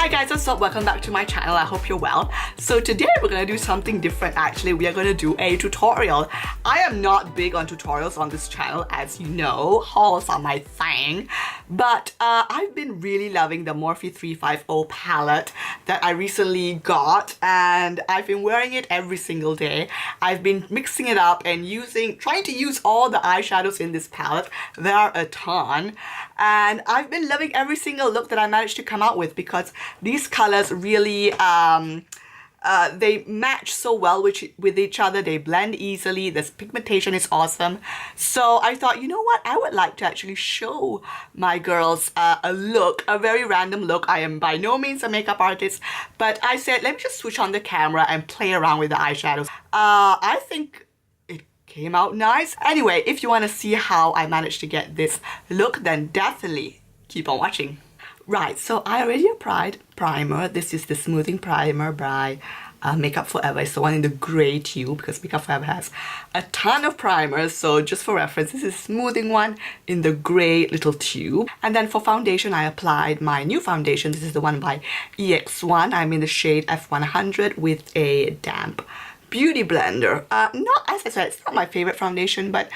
Hi guys, what's up? Welcome back to my channel. I hope you're well. So today we're gonna do something different. Actually, we are gonna do a tutorial. I am not big on tutorials on this channel, as you know. Hauls are my thing. But I've been really loving the Morphe 350 palette that I recently got, and I've been wearing it every single day. I've been mixing it up and trying to use all the eyeshadows in this palette. There are a ton. And I've been loving every single look that I managed to come out with because these colors really, they match so well with each other. They blend easily. This pigmentation is awesome. So I thought, you know what? I would like to actually show my girls a look, a very random look. I am by no means a makeup artist, but I said, let me just switch on the camera and play around with the eyeshadows. I think came out nice. Anyway, if you want to see how I managed to get this look, then definitely keep on watching. Right, so I already applied primer. This is the smoothing primer by Makeup Forever. It's the one in the gray tube because Makeup Forever has a ton of primers. So just for reference, this is a smoothing one in the gray little tube. And then for foundation, I applied my new foundation. This is the one by EX1. I'm in the shade F100 with a damp beauty blender. Not, as I said, it's not my favorite foundation, but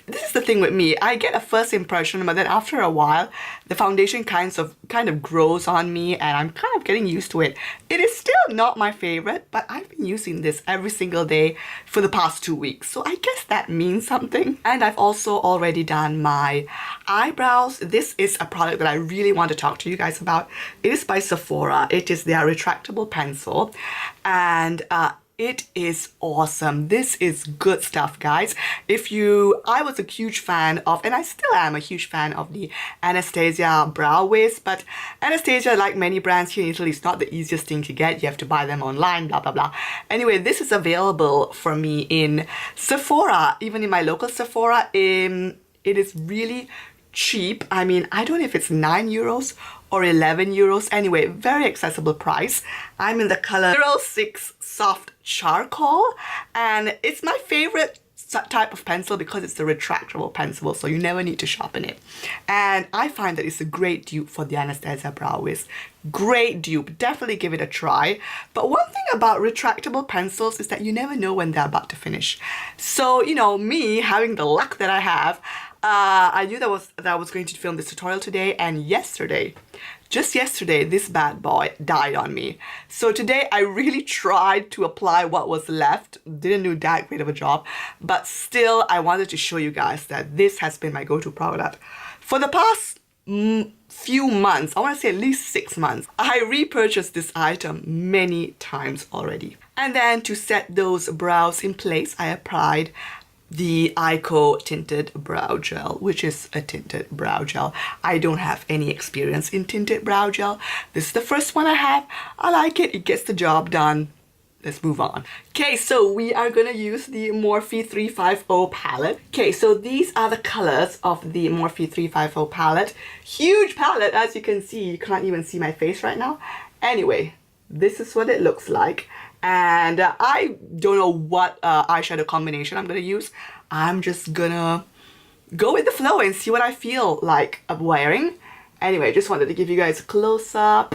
this is the thing with me. I get a first impression, but then after a while, the foundation kind of grows on me, and I'm kind of getting used to it. It is still not my favorite, but I've been using this every single day for the past 2 weeks, so I guess that means something. And I've also already done my eyebrows. This is a product that I really want to talk to you guys about. It is by Sephora. It is their retractable pencil, and it is awesome. This is good stuff, guys. I was a huge fan of, and I still am a huge fan of the Anastasia brow wiz, but Anastasia, like many brands here in Italy, is not the easiest thing to get. You have to buy them online, blah, blah, blah. Anyway, this is available for me in Sephora, even in my local Sephora. It is really cheap. I mean, I don't know if it's 9 euros or 11 euros. Anyway, very accessible price. I'm in the color 06 Soft Charcoal, and it's my favorite type of pencil because it's the retractable pencil, so you never need to sharpen it. And I find that it's a great dupe for the Anastasia brow wiz. Great dupe. Definitely give it a try. But one thing about retractable pencils is that you never know when they're about to finish. So, you know, me having the luck that I have, I knew that I was going to film this tutorial today, and just yesterday, this bad boy died on me. So today I really tried to apply what was left. Didn't do that great of a job, but still I wanted to show you guys that this has been my go-to product. For the past few months, I want to say at least 6 months, I repurchased this item many times already. And then to set those brows in place, I applied the Ico Tinted Brow Gel, which is a tinted brow gel. I don't have any experience in tinted brow gel. This is the first one I have. I like it. It gets the job done. Let's move on. Okay, so we are gonna use the Morphe 350 palette. Okay, so these are the colors of the Morphe 350 palette. Huge palette, as you can see. You can't even see my face right now. Anyway, this is what it looks like. And I don't know what eyeshadow combination I'm gonna use. I'm just gonna go with the flow and see what I feel like wearing. Anyway, just wanted to give you guys a close-up,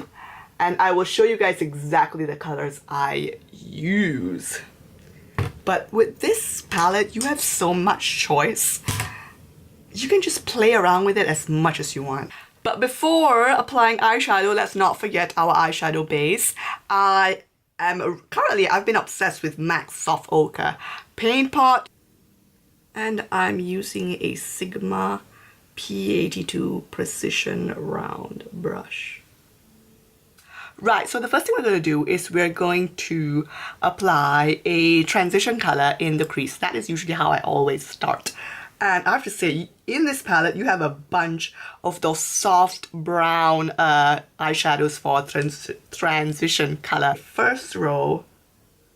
and I will show you guys exactly the colors I use. But with this palette, you have so much choice. You can just play around with it as much as you want. But before applying eyeshadow, let's not forget our eyeshadow base. I've been obsessed with MAC Soft Ochre paint pot, and I'm using a Sigma P82 Precision Round brush. Right, so the first thing we're going to do is we're going to apply a transition color in the crease. That is usually how I always start. And I have to say, in this palette, you have a bunch of those soft brown eyeshadows for transition color. First row,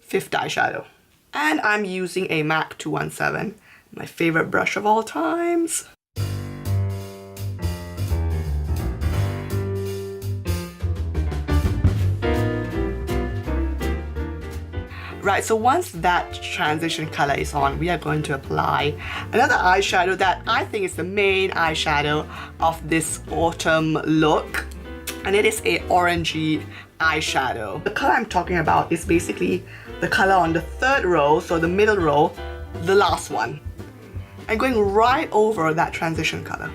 5th eyeshadow. And I'm using a MAC 217, my favorite brush of all times. Right, so once that transition color is on, we are going to apply another eyeshadow that I think is the main eyeshadow of this autumn look. and it is a orangey eyeshadow. The color I'm talking about is basically the color on the third row, so the middle row, the last one. And going right over that transition color.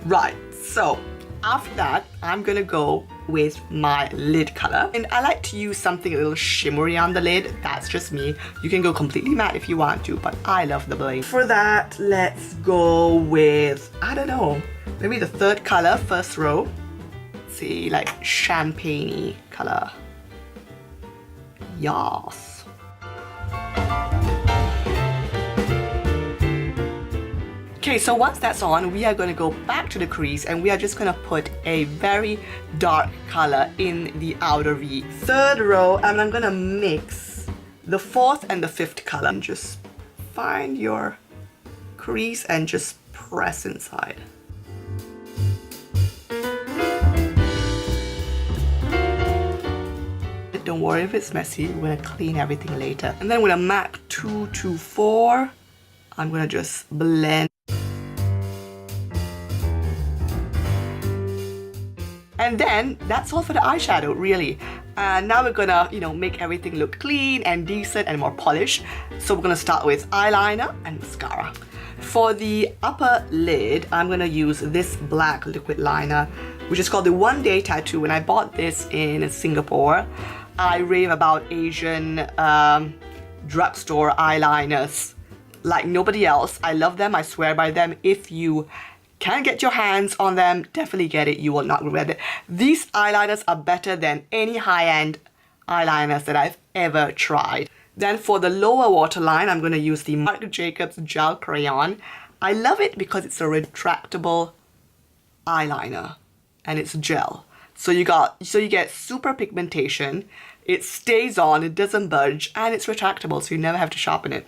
Right, so after that, I'm gonna go with my lid color. And I like to use something a little shimmery on the lid. That's just me. You can go completely matte if you want to, but I love the bling. For that, let's go with, I don't know, maybe the third color, first row. Let's see, like champagne-y color. Yes. Okay, so once that's on, we are going to go back to the crease and we are just going to put a very dark color in the outer V. Third row, and I'm going to mix the fourth and the fifth color. And just find your crease and just press inside. Don't worry if it's messy, we're going to clean everything later. And then with a MAC 224, I'm going to just blend. And then that's all for the eyeshadow, really. And now we're gonna, make everything look clean and decent and more polished. So we're gonna start with eyeliner and mascara. For the upper lid, I'm gonna use this black liquid liner, which is called the One Day Tattoo. When I bought this in Singapore, I rave about Asian drugstore eyeliners like nobody else. I love them, I swear by them. If you can get your hands on them, definitely get it, you will not regret it. These eyeliners are better than any high-end eyeliners that I've ever tried. Then for the lower waterline, I'm going to use the Marc Jacobs Gel Crayon. I love it because it's a retractable eyeliner and it's gel. So you get super pigmentation, it stays on, it doesn't budge, and it's retractable, so you never have to sharpen it.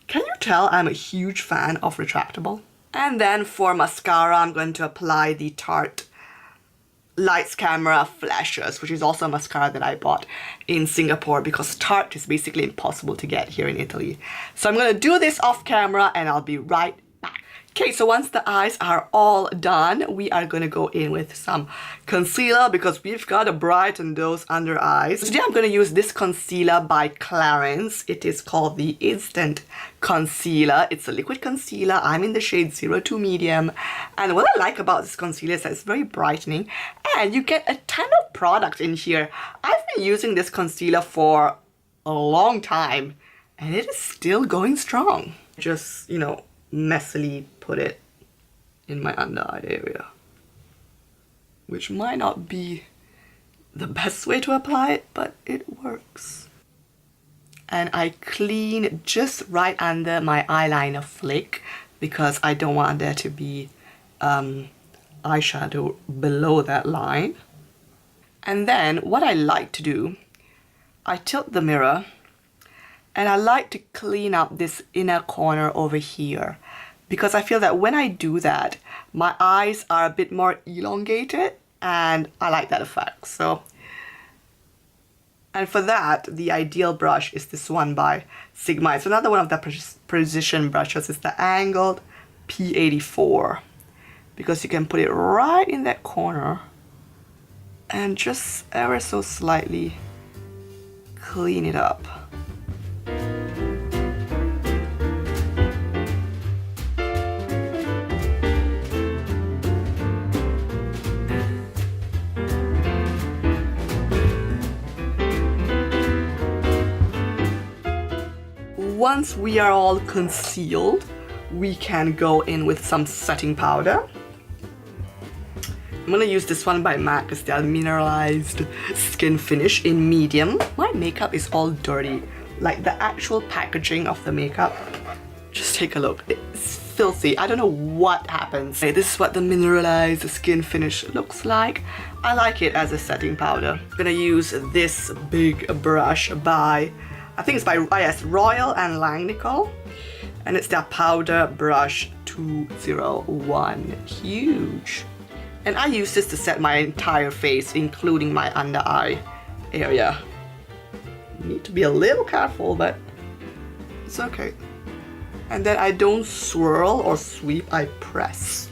Can you tell I'm a huge fan of retractable? And then for mascara, I'm going to apply the Tarte Lights Camera Flashes, which is also a mascara that I bought in Singapore because Tarte is basically impossible to get here in Italy. So I'm going to do this off camera and I'll be right back. Okay, so once the eyes are all done, we are going to go in with some concealer because we've got to brighten those under eyes. Today I'm going to use this concealer by Clarins. It is called the Instant Concealer. It's a liquid concealer. I'm in the shade 02 Medium. And what I like about this concealer is that it's very brightening and you get a ton of product in here. I've been using this concealer for a long time and it is still going strong. Just, messily put it in my under eye area, which might not be the best way to apply it, but it works. And I clean just right under my eyeliner flick because I don't want there to be eyeshadow below that line. And then what I like to do, I tilt the mirror and I like to clean up this inner corner over here because I feel that when I do that, my eyes are a bit more elongated and I like that effect. And for that, the ideal brush is this one by Sigma. It's another one of the precision brushes. It's the angled P84 because you can put it right in that corner and just ever so slightly clean it up. Once we are all concealed, we can go in with some setting powder. I'm gonna use this one by MAC. It's the Mineralized Skin Finish in medium. My makeup is all dirty, like the actual packaging of the makeup. Just take a look, it's filthy. I don't know what happens. Okay, this is what the Mineralized Skin Finish looks like. I like it as a setting powder. I'm gonna use this big brush by, I think it's by Royal and Langnickel, and it's their Powder Brush 201, huge. And I use this to set my entire face, including my under eye area. You need to be a little careful, but it's okay. And then I don't swirl or sweep, I press.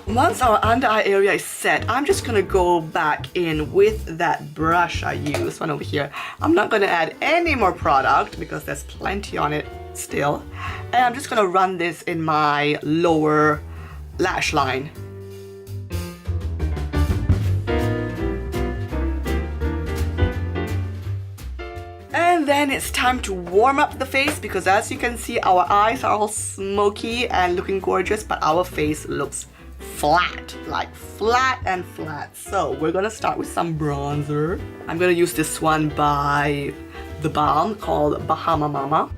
Once our under eye area is set, I'm just gonna go back in with that brush I used, one over here. I'm not gonna add any more product because there's plenty on it still. And I'm just gonna run this in my lower lash line. And then it's time to warm up the face because as you can see, our eyes are all smoky and looking gorgeous, but our face looks flat, like flat and flat. So we're gonna start with some bronzer. I'm gonna use this one by The Balm called Bahama Mama.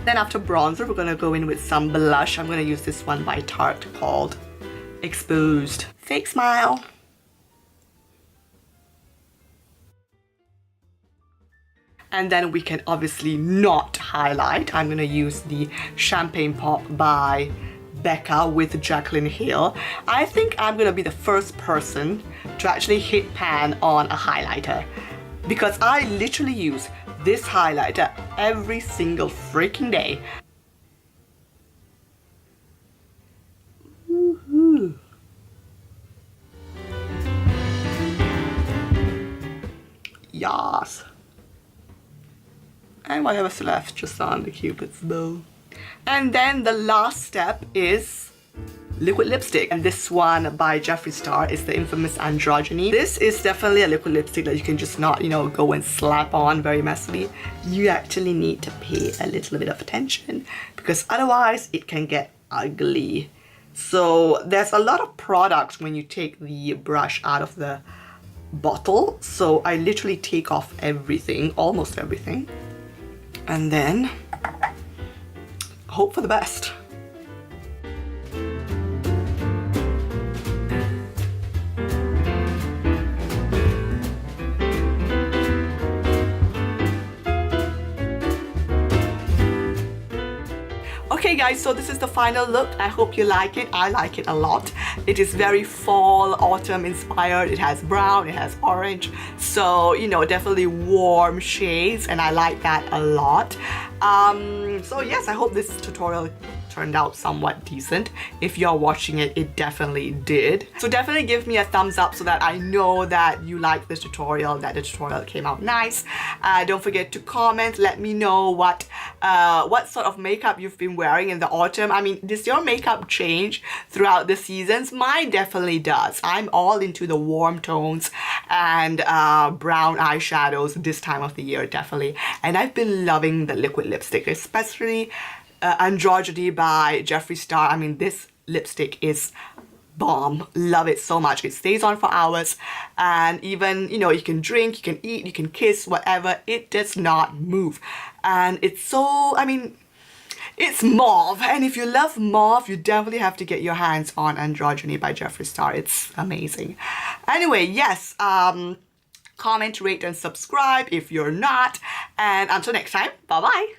Then after bronzer, we're gonna go in with some blush. I'm gonna use this one by Tarte called Exposed. Fake smile. And then we can obviously not highlight. I'm gonna use the Champagne Pop by Becca with Jaclyn Hill. I think I'm gonna be the first person to actually hit pan on a highlighter because I literally use this highlighter every single freaking day. Woohoo. Yas. And whatever's left just on the Cupid's bow. And then the last step is liquid lipstick. And this one by Jeffree Star is the infamous Androgyny. This is definitely a liquid lipstick that you can just not, you know, go and slap on very messily. You actually need to pay a little bit of attention because otherwise it can get ugly. So there's a lot of product when you take the brush out of the bottle. So I literally take off everything, almost everything. And then hope for the best. Okay guys, so this is the final look. I hope you like it. I like it a lot. It is very fall, autumn inspired. It has brown, it has orange. So, you know, definitely warm shades and I like that a lot. So yes, I hope this tutorial turned out somewhat decent. If you're watching it, it definitely did. So definitely give me a thumbs up so that I know that you like this tutorial, that the tutorial came out nice. Don't forget to comment, let me know what sort of makeup you've been wearing in the autumn. I mean, does your makeup change throughout the seasons? Mine definitely does. I'm all into the warm tones and brown eyeshadows this time of the year, definitely. And I've been loving the liquid lipstick, especially Androgyny by Jeffree Star. I mean, this lipstick is bomb. Love it so much. It stays on for hours and even, you know, you can drink, you can eat, you can kiss, whatever. It does not move. And it's so, I mean, it's mauve. And if you love mauve, you definitely have to get your hands on Androgyny by Jeffree Star. It's amazing. Anyway, yes, comment, rate, and subscribe if you're not. And until next time, bye-bye.